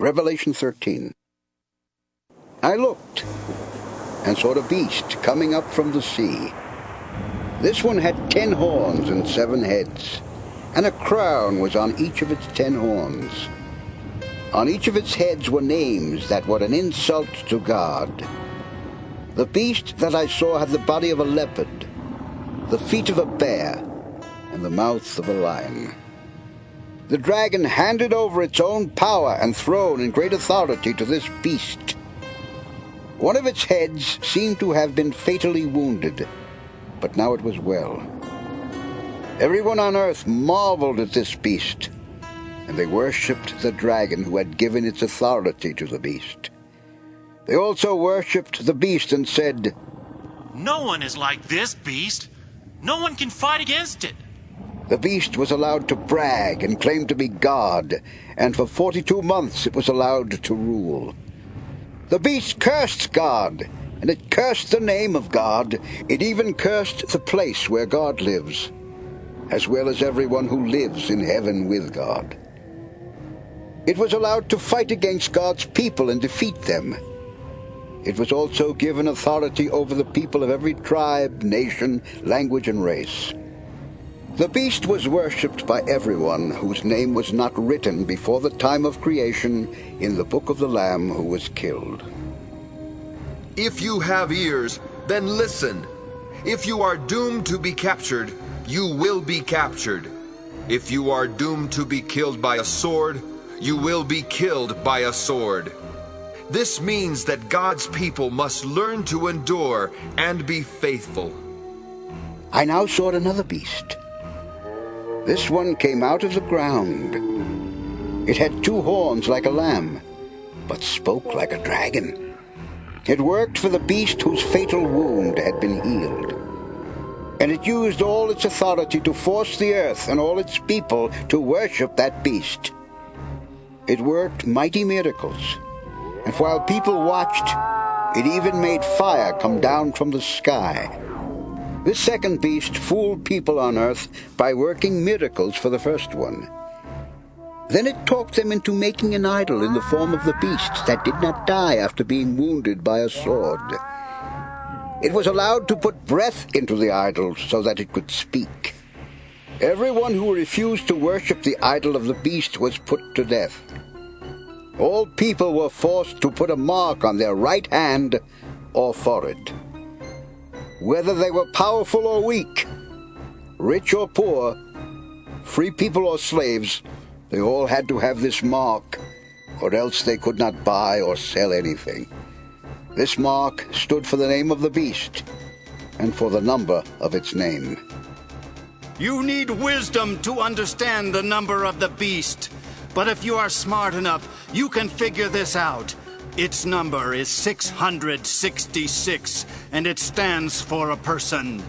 Revelation 13. I looked, and saw the beast coming up from the sea. This one had 10 horns and 7 heads, and a crown was on each of its 10 horns. On each of its heads were names that were an insult to God. The beast that I saw had the body of a leopard, the feet of a bear, and the mouth of a lion. The dragon handed over its own power and throne and great authority to this beast. One of its heads seemed to have been fatally wounded, but now it was well. Everyone on earth marveled at this beast, and they worshipped the dragon who had given its authority to the beast. They also worshipped the beast and said, "No one is like this beast. No one can fight against it." The beast was allowed to brag and claim to be God, and for 42 months it was allowed to rule. The beast cursed God, and it cursed the name of God. It even cursed the place where God lives, as well as everyone who lives in heaven with God. It was allowed to fight against God's people and defeat them. It was also given authority over the people of every tribe, nation, language, and race. The beast was worshipped by everyone whose name was not written before the time of creation in the book of the Lamb who was killed. If you have ears, then listen. If you are doomed to be captured, you will be captured. If you are doomed to be killed by a sword, you will be killed by a sword. This means that God's people must learn to endure and be faithful. I now saw another beast. This one came out of the ground. It had 2 horns like a lamb, but spoke like a dragon. It worked for the beast whose fatal wound had been healed. And it used all its authority to force the earth and all its people to worship that beast. It worked mighty miracles, and while people watched, it even made fire come down from the sky. This second beast fooled people on earth by working miracles for the first one. Then it talked them into making an idol in the form of the beast that did not die after being wounded by a sword. It was allowed to put breath into the idol so that it could speak. Everyone who refused to worship the idol of the beast was put to death. All people were forced to put a mark on their right hand or forehead. Whether they were powerful or weak, rich or poor, free people or slaves, they all had to have this mark, or else they could not buy or sell anything. This mark stood for the name of the beast and for the number of its name. You need wisdom to understand the number of the beast. But if you are smart enough, you can figure this out. Its number is 666, and it stands for a person.